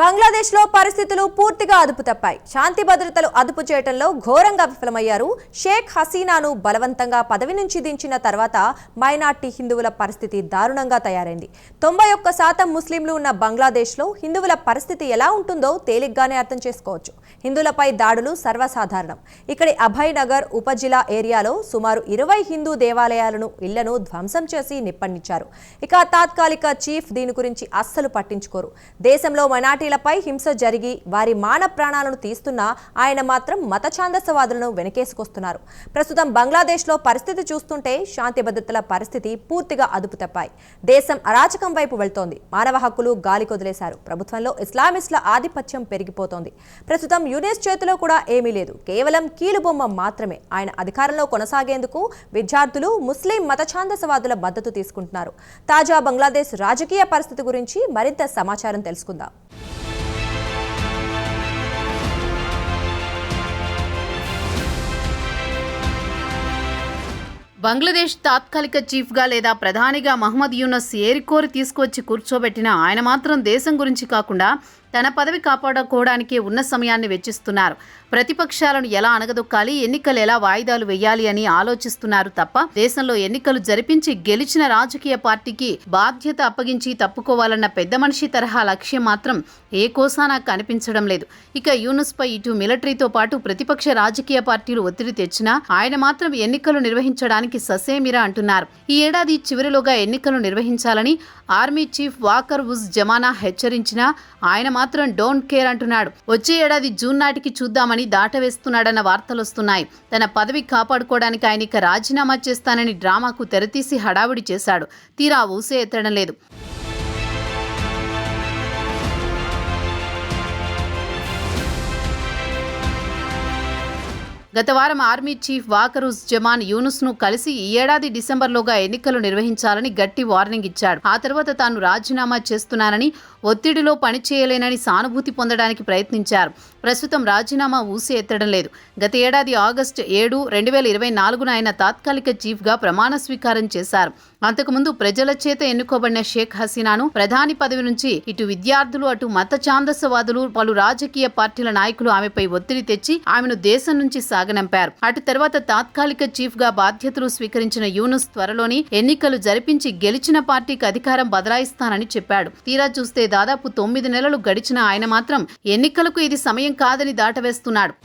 బంగ్లాదేశ్లో పరిస్థితులు పూర్తిగా అదుపు తప్పాయి. శాంతి భద్రతలు అదుపు చేయడంలో ఘోరంగా విఫలమయ్యారు. షేక్ హసీనాను బలవంతంగా పదవి నుంచి దించిన తర్వాత మైనార్టీ హిందువుల పరిస్థితి దారుణంగా తయారైంది. 91% ముస్లింలు ఉన్న బంగ్లాదేశ్లో హిందువుల పరిస్థితి ఎలా ఉంటుందో తేలిగ్గానే అర్థం చేసుకోవచ్చు. హిందువులపై దాడులు సర్వసాధారణం. ఇక్కడి అభయ్ నగర్ ఉపజిల్లా ఏరియాలో సుమారు 20 హిందూ దేవాలయాలను ఇళ్లను ధ్వంసం చేసి నిప్పండించారు. ఇక తాత్కాలిక చీఫ్ దీని గురించి అస్సలు పట్టించుకోరు. దేశంలో మైనార్టీలపై హింస జరిగి వారి మాన ప్రాణాలను తీస్తున్నా ఆయన మాత్రం మత ఛాందసవాదులను వెనకేసుకొస్తున్నారు. ప్రస్తుతం బంగ్లాదేశ్లో పరిస్థితి చూస్తుంటే శాంతి భద్రతల పరిస్థితి పూర్తిగా అదుపు తప్పాయి. దేశం అరాచకం వైపు వెళ్తోంది. మానవ హక్కులు గాలికొదిలేశారు. ప్రభుత్వంలో ఇస్లామిస్టుల ఆధిపత్యం పెరిగిపోతోంది. ప్రస్తుతం యునెస్ చేతిలో కూడా ఏమీ లేదు. కేవలం కీలుబొమ్మ మాత్రమే. ఆయన అధికారంలో కొనసాగేందుకు విద్యార్థులు ముస్లిం మత ఛాందసవాదుల మద్దతు తీసుకుంటున్నారు. తాజా బంగ్లాదేశ్ రాజకీయ పరిస్థితి గురించి మరింత సమాచారం తెలుసుకుందాం. బంగ్లాదేశ్ తాత్కాలిక చీఫ్గా లేదా ప్రధానిగా మహమ్మద్ యూనస్ ఏరికోరి తీసుకువచ్చి కూర్చోబెట్టిన ఆయన మాత్రం దేశం గురించి కాకుండా తన పదవి కాపాడుకోవడానికే ఉన్న సమయాన్ని వెచ్చిస్తున్నారు. ప్రతిపక్షాలను ఎలా అణగదొక్కాలి, ఎన్నికలు ఎలా వాయిదాలు వేయాలి అని ఆలోచిస్తున్నారు తప్ప దేశంలో ఎన్నికలు జరిపించి గెలిచిన రాజకీయ పార్టీకి బాధ్యత అప్పగించి తప్పుకోవాలన్న పెద్ద మనిషి తరహా లక్ష్యం మాత్రం ఏ కోసానా కనిపించడం లేదు. ఇక యూనుస్ పై ఇటు మిలిటరీతో పాటు ప్రతిపక్ష రాజకీయ పార్టీలు ఒత్తిడి తెచ్చినా ఆయన మాత్రం ఎన్నికలు నిర్వహించడానికి ససేమిరా అంటున్నారు. ఈ ఏడాది చివరిలోగా ఎన్నికలు నిర్వహించాలని ఆర్మీ చీఫ్ వాకర్ ఉజ్ జమానా హెచ్చరించినా ఆయన మాత్రం డోంట్ కేర్ అంటున్నాడు. వచ్చే ఏడాది జూన్ నాటికి చూద్దామని దాటవేస్తున్నాడన్న వార్తలొస్తున్నాయి. తన పదవి కాపాడుకోవడానికి ఆయన ఇక రాజీనామా చేస్తానని డ్రామాకు తెరతీసి హడావుడి చేశాడు. తీరా ఊసే ఎత్తడం లేదు. గత వారం army chief walker uz Zaman యూనుస్ను కలిసి ఈ ఏడాది డిసెంబర్లోగా ఎన్నికలు నిర్వహించాలని గట్టి వార్నింగ్ ఇచ్చాడు. ఆ తర్వాత తాను రాజీనామా చేస్తున్నానని, ఒత్తిడిలో పనిచేయలేనని సానుభూతి పొందడానికి ప్రయత్నించారు. ప్రస్తుతం రాజీనామా ఊసి ఎత్తడం లేదు. గత ఏడాది ఆగస్టు 7, 2024 ఆయన తాత్కాలిక చీఫ్గా ప్రమాణ స్వీకారం చేశారు. అంతకుముందు ప్రజల చేత ఎన్నుకోబడిన షేక్ హసీనాను ప్రధాని పదవి నుంచి ఇటు విద్యార్థులు అటు మత ఛాందసవాదులు పలు రాజకీయ పార్టీల నాయకులు ఆమెపై ఒత్తిడి తెచ్చి ఆమెను దేశం నుంచి సాగనంపారు. అటు తర్వాత తాత్కాలిక చీఫ్ గా బాధ్యతలు స్వీకరించిన యూనుస్ త్వరలోని ఎన్నికలు జరిపించి గెలిచిన పార్టీకి అధికారం బదలాయిస్తానని చెప్పాడు. తీరా చూస్తే దాదాపు 9 నెలలు గడిచిన ఆయన మాత్రం ఎన్నికలకు ఇది సమయం కాదని దాటవేస్తున్నాడు.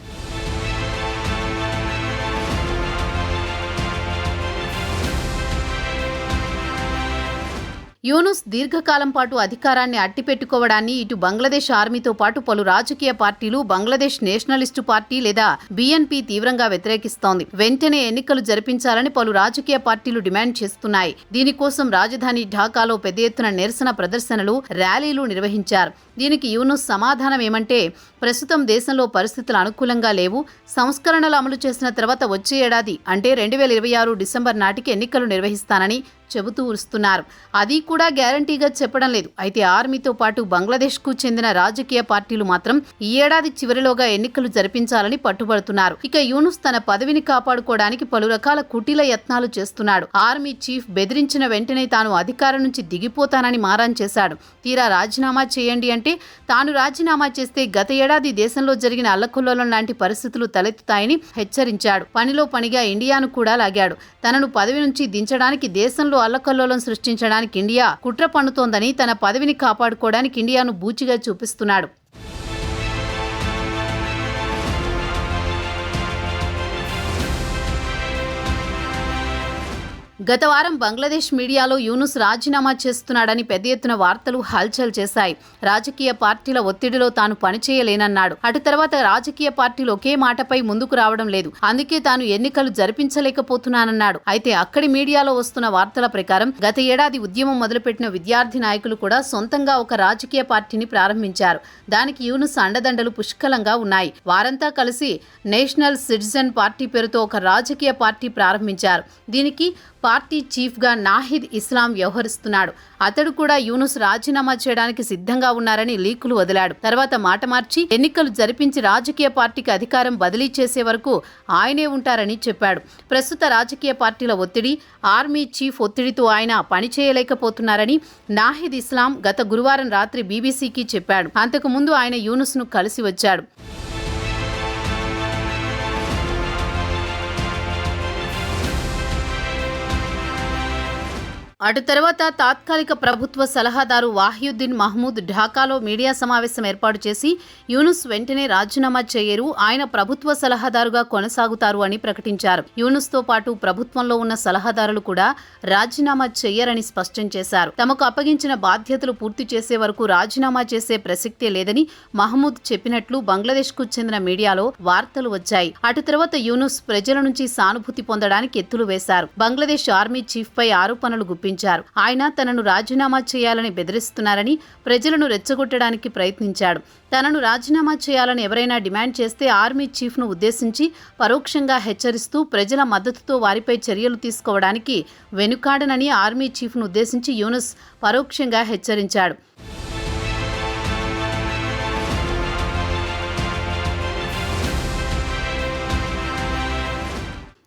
యూనుస్ దీర్ఘకాలం పాటు అధికారాన్ని అట్టిపెట్టుకోవడాన్ని ఇటు బంగ్లాదేశ్ ఆర్మీతో పాటు పలు రాజకీయ పార్టీలు, బంగ్లాదేశ్ నేషనలిస్టు పార్టీ లేదా BNP తీవ్రంగా వ్యతిరేకిస్తోంది. వెంటనే ఎన్నికలు జరిపించాలని పలు రాజకీయ పార్టీలు డిమాండ్ చేస్తున్నాయి. దీనికోసం రాజధాని ఢాకాలో పెద్ద ఎత్తున నిరసన ప్రదర్శనలు, ర్యాలీలు నిర్వహించారు. దీనికి యూనుస్ సమాధానం ఏమంటే, ప్రస్తుతం దేశంలో పరిస్థితులు అనుకూలంగా లేవు. సంస్కరణలు అమలు చేసిన తర్వాత వచ్చే ఏడాది అంటే 2026 డిసెంబర్ నాటికి ఎన్నికలు నిర్వహిస్తానని చెబుతూ వస్తున్నారు. అది కూడా గ్యారంటీగా చెప్పడం లేదు. అయితే ఆర్మీతో పాటు బంగ్లాదేశ్కు చెందిన రాజకీయ పార్టీలు మాత్రం ఈ ఏడాది చివరిలోగా ఎన్నికలు జరిపించాలని పట్టుబడుతున్నారు. ఇక యూనుస్ తన పదవిని కాపాడుకోవడానికి పలు రకాల కుటిల యత్నాలు చేస్తున్నాడు. ఆర్మీ చీఫ్ బెదిరించిన వెంటనే తాను అధికారం నుంచి దిగిపోతానని మారాన్ చేశాడు. తీరా రాజీనామా చేయండి అంటే తాను రాజీనామా చేస్తే గత ఏడాది దేశంలో జరిగిన అల్లకొల్లోలం లాంటి పరిస్థితులు తలెత్తుతాయని హెచ్చరించాడు. పనిలో పనిగా ఇండియాను కూడా లాగాడు. తనను పదవి నుంచి దించడానికి, దేశంలో అల్లకల్లోలం సృష్టించడానికి ఇండియా కుట్ర పన్నుతోందని, తన పదవిని కాపాడుకోవడానికి ఇండియాను బూచిగా చూపిస్తున్నాడు. గత వారం బంగ్లాదేశ్ మీడియాలో యూనుస్ రాజీనామా చేస్తున్నాడని పెద్ద ఎత్తున వార్తలు హల్చల్ చేశాయి. రాజకీయ పార్టీల ఒత్తిడిలో తాను పనిచేయలేనన్నాడు. అటు తర్వాత రాజకీయ పార్టీలు ఒకే మాటపై ముందుకు రావడం లేదు. అందుకే తాను ఎన్నికలు జరిపించలేకపోతున్నానన్నాడు. అయితే అక్కడి మీడియాలో వస్తున్న వార్తల ప్రకారం గత ఏడాది ఉద్యమం మొదలుపెట్టిన విద్యార్థి నాయకులు కూడా సొంతంగా ఒక రాజకీయ పార్టీని ప్రారంభించారు. దానికి యూనుస్ అండదండలు పుష్కలంగా ఉన్నాయి. వారంతా కలిసి నేషనల్ సిటిజన్ పార్టీ పేరుతో ఒక రాజకీయ పార్టీ ప్రారంభించారు. దీనికి పార్టీ చీఫ్గా నాహిద్ ఇస్లాం వ్యవహరిస్తున్నాడు. అతడు కూడా యూనుస్ రాజీనామా చేయడానికి సిద్ధంగా ఉన్నారని లీకులు వదిలాడు. తర్వాత మాట మార్చి ఎన్నికలు జరిపించి రాజకీయ పార్టీకి అధికారం బదిలీ చేసే వరకు ఆయనే ఉంటారని చెప్పాడు. ప్రస్తుత రాజకీయ పార్టీల ఒత్తిడి, ఆర్మీ చీఫ్ ఒత్తిడితో ఆయన పనిచేయలేకపోతున్నారని నాహిద్ ఇస్లాం గత గురువారం రాత్రి బీబీసీకి చెప్పాడు. అంతకు ముందు ఆయన యూనుస్ను కలిసి వచ్చాడు. అటు తర్వాత తాత్కాలిక ప్రభుత్వ సలహాదారు వాహియుద్దీన్ మహమూద్ ఢాకాలో మీడియా సమావేశం ఏర్పాటు చేసి యూనుస్ వెంటనే రాజీనామా చేయరు, ఆయన ప్రభుత్వ సలహాదారుగా కొనసాగుతారు అని ప్రకటించారు. యూనుస్తో పాటు ప్రభుత్వంలో ఉన్న సలహాదారులు కూడా రాజీనామా చేయరని స్పష్టం చేశారు. తమకు అప్పగించిన బాధ్యతలు పూర్తి చేసే వరకు రాజీనామా చేసే ప్రసక్తే లేదని మహమూద్ చెప్పినట్లు బంగ్లాదేశ్కు చెందిన మీడియాలో వార్తలు వచ్చాయి. అటు తర్వాత యూనుస్ ప్రజల నుంచి సానుభూతి పొందడానికి ఎత్తులు వేశారు. బంగ్లాదేశ్ ఆర్మీ చీఫ్పై ఆరోపణలు గుప్పించారు. ఆయన తనను రాజీనామా చేయాలని బెదిరిస్తున్నారని, ప్రజలను రెచ్చగొట్టడానికి ప్రయత్నించాడు. తనను రాజీనామా చేయాలని ఎవరైనా డిమాండ్ చేస్తే ఆర్మీ చీఫ్ను ఉద్దేశించి పరోక్షంగా హెచ్చరిస్తూ ప్రజల మద్దతుతో వారిపై చర్యలు తీసుకోవడానికి వెనుకాడనని ఆర్మీ చీఫ్ను ఉద్దేశించి యూనుస్ పరోక్షంగా హెచ్చరించాడు.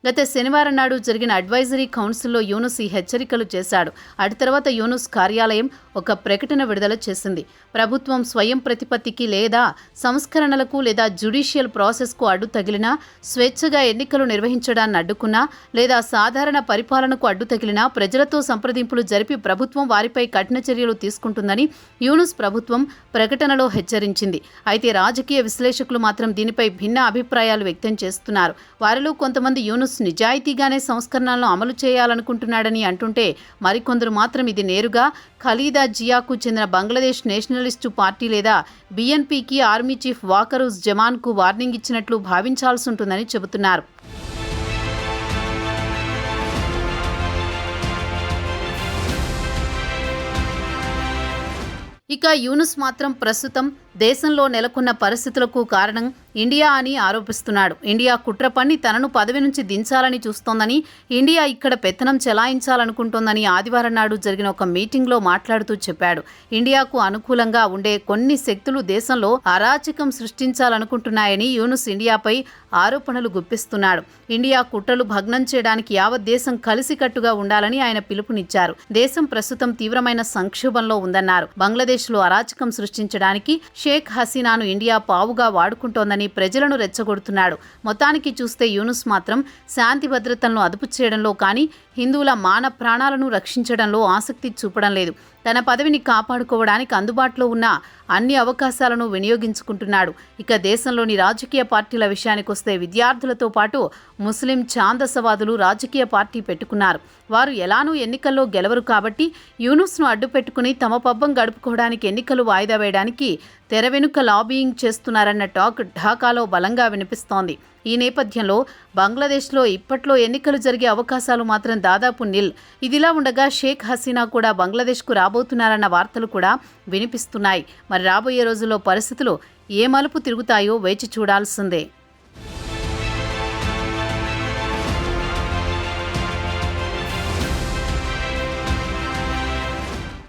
గత శనివారం నాడు జరిగిన అడ్వైజరీ కౌన్సిల్లో యూనుస్ ఈ హెచ్చరికలు చేశాడు. అటు తర్వాత యూనుస్ కార్యాలయం ఒక ప్రకటన విడుదల చేసింది. ప్రభుత్వం స్వయం ప్రతిపత్తికి లేదా సంస్కరణలకు లేదా జ్యుడిషియల్ ప్రాసెస్కు అడ్డు తగిలినా, స్వేచ్ఛగా ఎన్నికలు నిర్వహించడాన్ని అడ్డుకున్నా లేదా సాధారణ పరిపాలనకు అడ్డు తగిలినా ప్రజలతో సంప్రదింపులు జరిపి ప్రభుత్వం వారిపై కఠిన చర్యలు తీసుకుంటుందని యూనుస్ ప్రభుత్వం ప్రకటనలో హెచ్చరించింది. అయితే రాజకీయ విశ్లేషకులు మాత్రం దీనిపై భిన్న అభిప్రాయాలు వ్యక్తం చేస్తున్నారు. వారిలో కొంతమంది యూనుస్ నిజాయితీగానే సంస్కరణలను అమలు చేయాలనుకుంటున్నాడని అంటుంటే, మరికొందరు మాత్రం ఇది నేరుగా ఖలీదా జియాకు చెందిన బంగ్లాదేశ్ నేషనలిస్టు పార్టీ లేదా బీఎన్పీకి ఆర్మీ చీఫ్ వాకరూజ్ జమాన్కు వార్నింగ్ ఇచ్చినట్లు భావించాల్సి ఉంటుందని చెబుతున్నారు. ఇక యూనుస్ మాత్రం ప్రస్తుతం దేశంలో నెలకొన్న పరిస్థితులకు కారణం ఇండియా అని ఆరోపిస్తున్నాడు. ఇండియా కుట్ర పన్ని తనను పదవి నుంచి దించాలని చూస్తోందని, ఇండియా ఇక్కడ పెత్తనం చెలాయించాలనుకుంటోందని ఆదివారం నాడు జరిగిన ఒక మీటింగ్లో మాట్లాడుతూ చెప్పాడు. ఇండియాకు అనుకూలంగా ఉండే కొన్ని శక్తులు దేశంలో అరాచకం సృష్టించాలనుకుంటున్నాయని యూనుస్ ఇండియాపై ఆరోపణలు గుప్పిస్తున్నాడు. ఇండియా కుట్రలు భగ్నం చేయడానికి యావత్ దేశం కలిసికట్టుగా ఉండాలని ఆయన పిలుపునిచ్చారు. దేశం ప్రస్తుతం తీవ్రమైన సంక్షోభంలో ఉందన్నారు. బంగ్లాదేశ్లో అరాచకం సృష్టించడానికి షేక్ హసీనాను ఇండియా పావుగా వాడుకుంటోందని ప్రజలను రెచ్చగొడుతున్నాడు. మొత్తానికి చూస్తే యూనుస్ మాత్రం శాంతి భద్రతలను అదుపు చేయడంలో కానీ, హిందువుల మాన ప్రాణాలను రక్షించడంలో ఆసక్తి చూపడం లేదు. తన పదవిని కాపాడుకోవడానికి అందుబాటులో ఉన్న అన్ని అవకాశాలను వినియోగించుకుంటున్నాడు. ఇక దేశంలోని రాజకీయ పార్టీల విషయానికొస్తే విద్యార్థులతో పాటు ముస్లిం ఛాందసవాదులు రాజకీయ పార్టీ పెట్టుకున్నారు. వారు ఎలానూ ఎన్నికల్లో గెలవరు కాబట్టి యూనుస్ను అడ్డుపెట్టుకుని తమ పబ్బం గడుపుకోవడానికి ఎన్నికలు వాయిదా వేయడానికి తెర వెనుక లాబీయింగ్ చేస్తున్నారన్న టాక్ ఢాకాలో బలంగా వినిపిస్తోంది. ఈ నేపథ్యంలో బంగ్లాదేశ్లో ఇప్పట్లో ఎన్నికలు జరిగే అవకాశాలు మాత్రం దాదాపు నిల్. ఇదిలా ఉండగా షేక్ హసీనా కూడా బంగ్లాదేశ్కు రాబోతున్నారన్న వార్తలు కూడా వినిపిస్తున్నాయి. మరి రాబోయే రోజుల్లో పరిస్థితులు ఏ మలుపు తిరుగుతాయో వేచి చూడాల్సిందే.